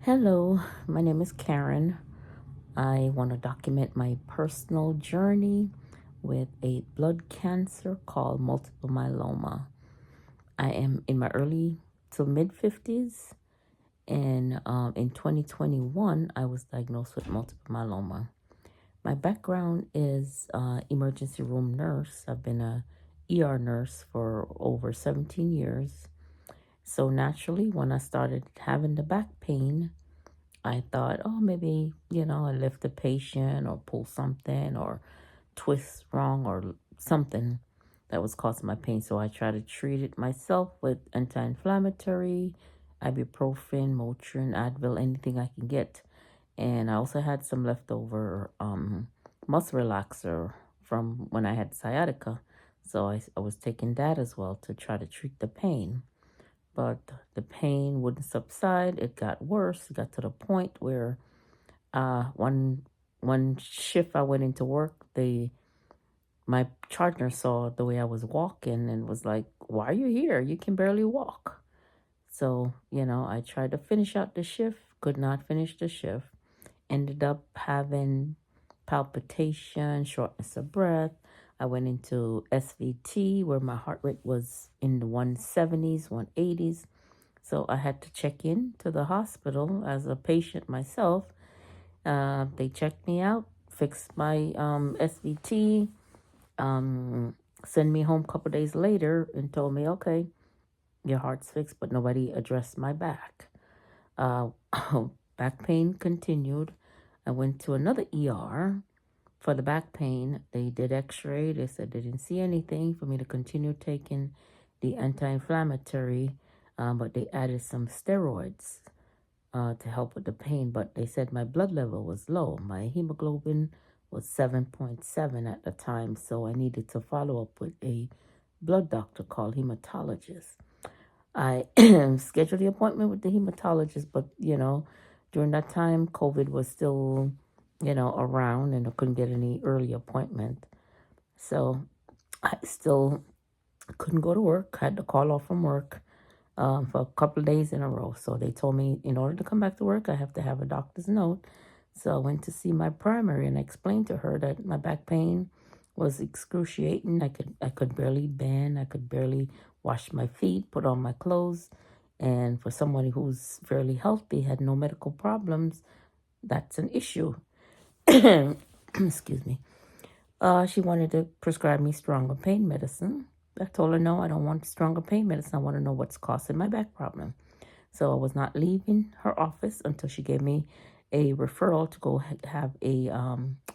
Hello, my name is Karen. I want to document my personal journey with a blood cancer called multiple myeloma. I am in my early to mid 50s, and in 2021, I was diagnosed with multiple myeloma. My background is emergency room nurse. I've been a ER nurse for over 17 years. So naturally, when I started having the back pain, I thought, oh, maybe, I lift a patient or pull something or twist wrong or something that was causing my pain. So I tried to treat it myself with anti-inflammatory, ibuprofen, Motrin, Advil, anything I can get. And I also had some leftover muscle relaxer from when I had sciatica. So I was taking that as well to try to treat the pain, but the pain wouldn't subside. It got worse. It got to the point where one shift I went into work, my partner saw the way I was walking and was like, "Why are you here? You can barely walk." So I tried to finish out the shift. Could not finish the shift. Ended up having palpitation, shortness of breath. I went into SVT where my heart rate was in the 170s, 180s. So I had to check in to the hospital as a patient myself. They checked me out, fixed my SVT, sent me home a couple days later and told me, okay, your heart's fixed, but nobody addressed my back. Uh, back pain continued. I went to another ER for the back pain. They did x-ray. They said they didn't see anything for me to continue taking the anti-inflammatory, but they added some steroids to help with the pain. But they said my blood level was low. My hemoglobin was 7.7 at the time, so I needed to follow up with a blood doctor called hematologist. I scheduled the appointment with the hematologist, but during that time, COVID was still, around, and I couldn't get any early appointment. So I still couldn't go to work. Had to call off from work for a couple of days in a row. So they told me in order to come back to work, I have to have a doctor's note. So I went to see my primary and I explained to her that my back pain was excruciating. I could barely bend. I could barely wash my feet, put on my clothes. And for somebody who's fairly healthy, had no medical problems, that's an issue. Excuse me. She wanted to prescribe me stronger pain medicine. I told her, no, I don't want stronger pain medicine. I want to know what's causing my back problem. So I was not leaving her office until she gave me a referral to go have a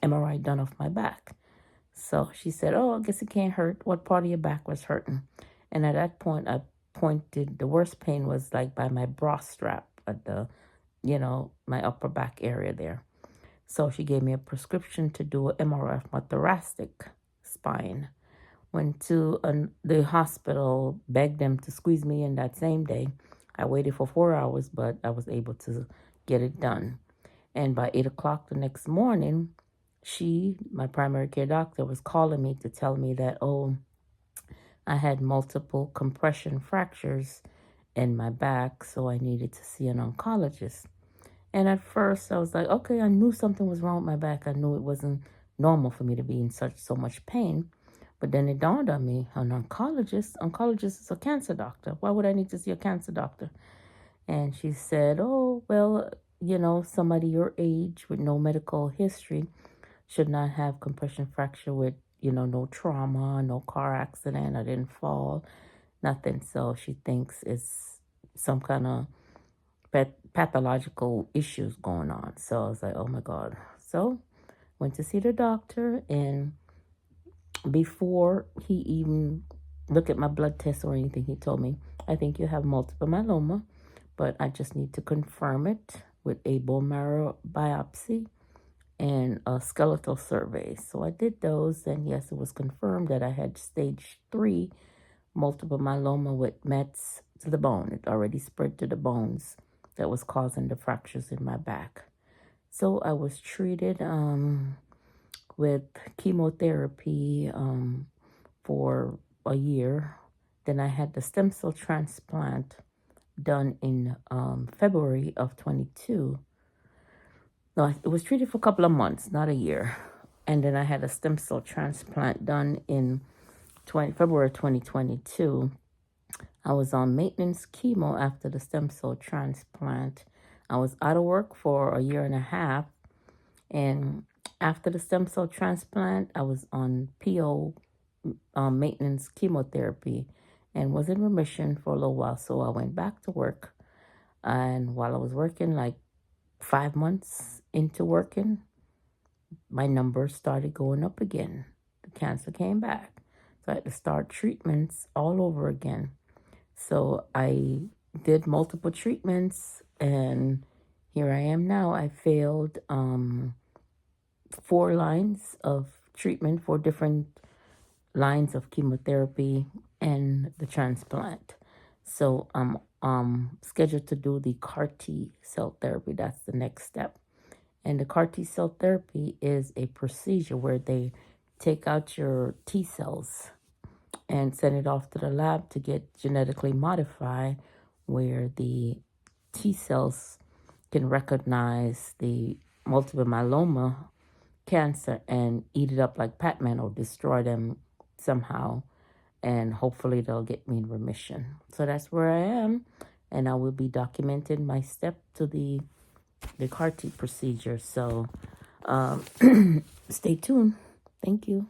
MRI done of my back. So she said, oh, I guess it can't hurt. What part of your back was hurting? And at that point, I pointed, the worst pain was like by my bra strap at my upper back area there. So she gave me a prescription to do an MRI of my thoracic spine. Went to the hospital, begged them to squeeze me in that same day. I waited for 4 hours, but I was able to get it done. And by 8 o'clock the next morning, my primary care doctor, was calling me to tell me that, oh, I had multiple compression fractures in my back, so I needed to see an oncologist. And at first, I was like, okay, I knew something was wrong with my back. I knew it wasn't normal for me to be in so much pain. But then it dawned on me, an oncologist is a cancer doctor. Why would I need to see a cancer doctor? And she said, oh, well, somebody your age with no medical history should not have compression fracture with, no trauma, no car accident. I didn't fall, nothing. So she thinks it's some kind of pathological issues going on. So I was like, oh my God. So went to see the doctor, and before he even looked at my blood test or anything, he told me, I think you have multiple myeloma, but I just need to confirm it with a bone marrow biopsy and a skeletal survey. So I did those, and yes, it was confirmed that I had stage 3 multiple myeloma with mets to the bone. It already spread to the bones that was causing the fractures in my back. So I was treated with chemotherapy for a year. Then I had the stem cell transplant done in February of 22. No, it was treated for a couple of months, not a year. And then I had a stem cell transplant done in February 2022. I was on maintenance chemo after the stem cell transplant. I was out of work for a year and a half. And after the stem cell transplant, I was on PO maintenance chemotherapy and was in remission for a little while. So I went back to work. And while I was working, like 5 months into working, my numbers started going up again. The cancer came back. So I had to start treatments all over again. So I did multiple treatments, and here I am now. I failed 4 lines of treatment, 4 different lines of chemotherapy, and the transplant. So I'm scheduled to do the CAR T cell therapy. That's the next step. And the CAR T cell therapy is a procedure where they take out your T cells and send it off to the lab to get genetically modified, where the T cells can recognize the multiple myeloma cancer and eat it up like Pac-Man or destroy them somehow. And hopefully they'll get me in remission. So that's where I am. And I will be documenting my step to the CAR T procedure. So stay tuned. Thank you.